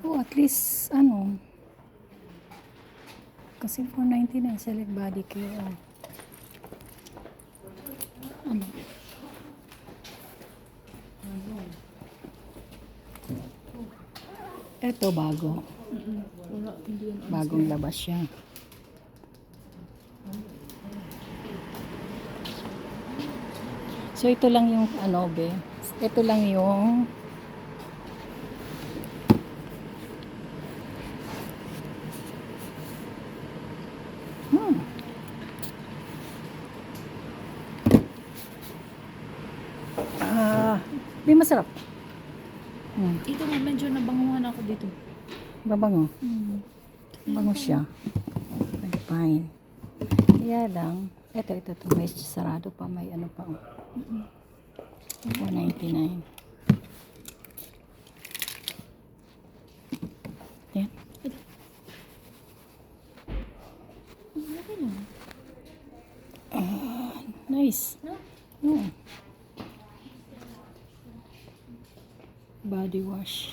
Oh, at least, ano, kasi 499 select body care. Oh. Ano? Ito, bago. Wala, hindi yan. Bagong labas siya. So, ito lang yung, ano, be. Ito lang yung hmm. Di masarap. Ito nga, medyo nabanguhan ako dito. Babango. Hmm. Bango siya. Very fine. Kaya lang, ito, may sarado pa, may ano pa. 499. Yan. Okay lang. Nice. No? Hmm. Body wash.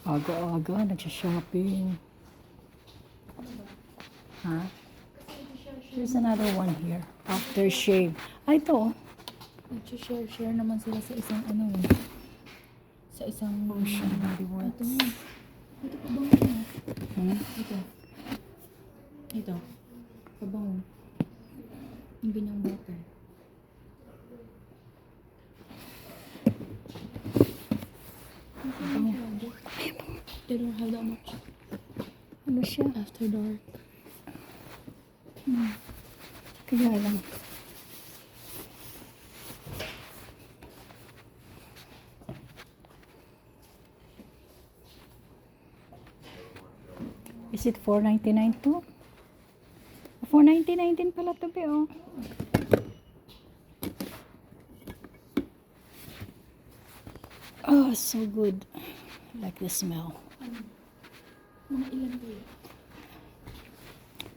Aga-aga, nagsha-shopping. Ha? There's another one here. Aftershave. Ay, ito. Nag-share naman sila sa isang ano. Sa isang Lotion, body wash. Ito nga. Ito pa bang ano? Ito. Ito. Pabango. Yung ganyang water. They don't have that much. Ano siya? After dark. Kaya lang. Is it 499 too? 499 din pala to be, oh. Oh, so good. I like the smell. Mga ilan ba yun?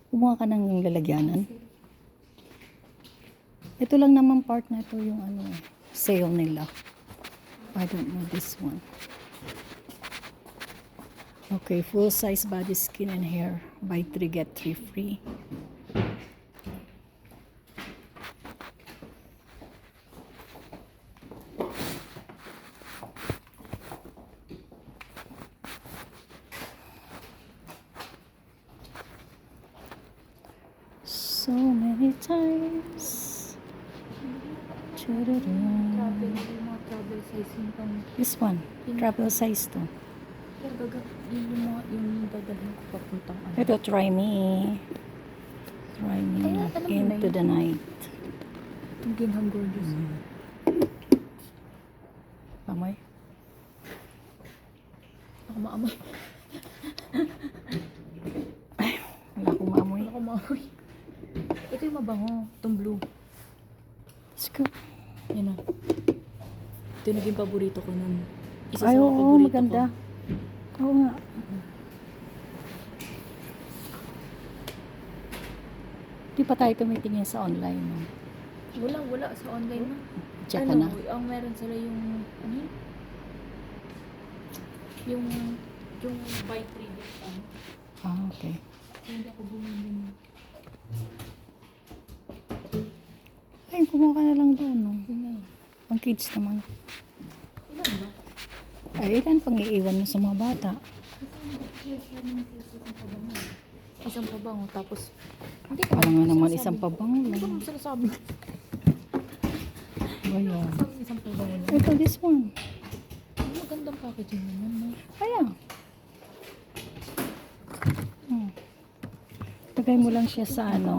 Kumuha ka ng lalagyanan. Ito lang naman part na ito yung ano, sale nila. I don't know this one. Okay, full size body, skin and hair. Buy 3 get 3 free. So many times. Travel. Yung mga travel size yung pang... This one, travel size to. Pero yung mga yung dadalhin ko papuntang ano. Ito, try me. Try me Ay, alam mo na into yun. the night. Yung gingham gorgeous. Amoy? Ako maamoy. Wala akong maamoy. Ako maamoy. Ito yung mabango. Itong blue. Scoop. Yan o. Ito yung naging paborito ko nun. Isa Ay, sa mga oo, paborito maganda. ko. Oo nga. Di pa tayo tumitingin sa online, no? Wala sa online na. Check Ano, na. ang meron sila yung, ano yun? Yung buy 3 get ano. Ah, okay. Hindi ako bumili. Ay, kumuha ka na lang doon, no? Yun na yun. Pang kids naman. Ilan ba? Ay, ilan pang iiwan mo sa mga bata? Isang pabango. Tapos, hindi ko Parang nga naman sinasabi. isang pabango Hindi ko lang. naman sinasabi. Bayaw. Isang pabango lang. Ito, this one. Magandang packaging naman, no? Kaya. Lagay mo lang siya sa ano.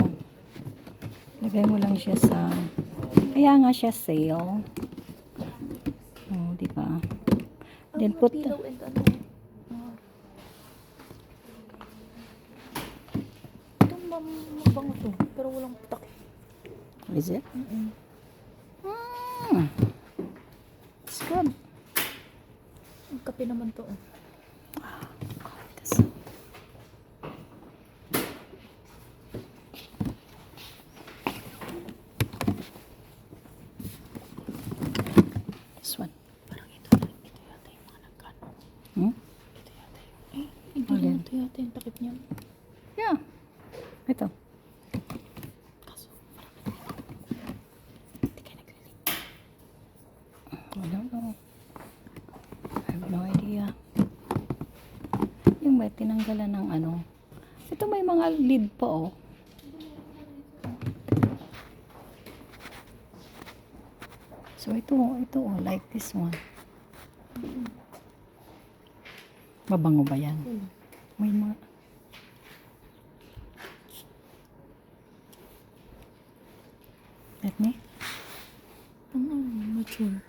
Lagay mo lang siya sa... Kaya nga siya sale. Oh, di ba? Then put... Pillow and ano. Itong mabango to. Pero walang putak. Is it? Mm-mm. It's good. Ang kape naman to. yung takip niya. Yeah. Ito. Kaso, hindi ka naglilig. I don't know. I have no idea. Yung may tinanggalan ng ano. Ito may mga lid pa oh. So ito oh, like this one. Mabango ba yan? May mga... Let me? Mature.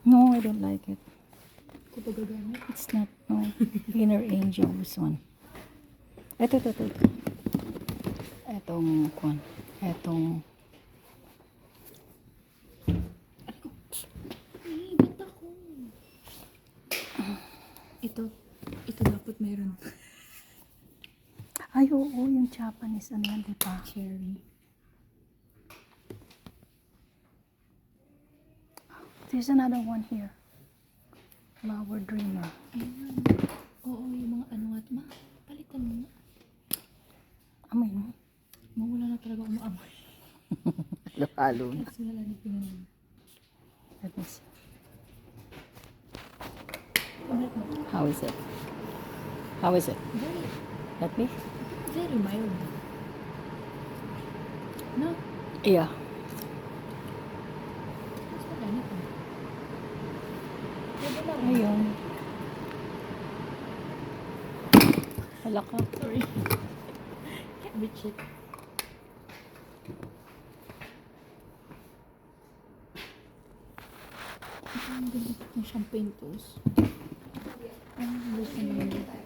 No, I don't like it. Ito ba gagamit? It's not, no. Inner Angel, this one. Ito. Etong, kwan. Etong, Ay, ganda ko. Ito dapat meron. ay, oo, yung Japanese, ano yan, diba? Cherry. There's another one here. Flower Dreamer. Ayan. Oo, yung mga ano at palitan mo na. Amoy mo? Mawala na talaga ako maamoy. Halo na. Kasi wala na pinanong. Let me see. Ulit mo. How is it? How is it? Very, Let me? very mild. No? Yeah. Mas maganda ko. Pwede lang. Ayun. Wala ka. Sorry. Can't reach it. Ang ganda ng champagne toast. Ang gusto mo.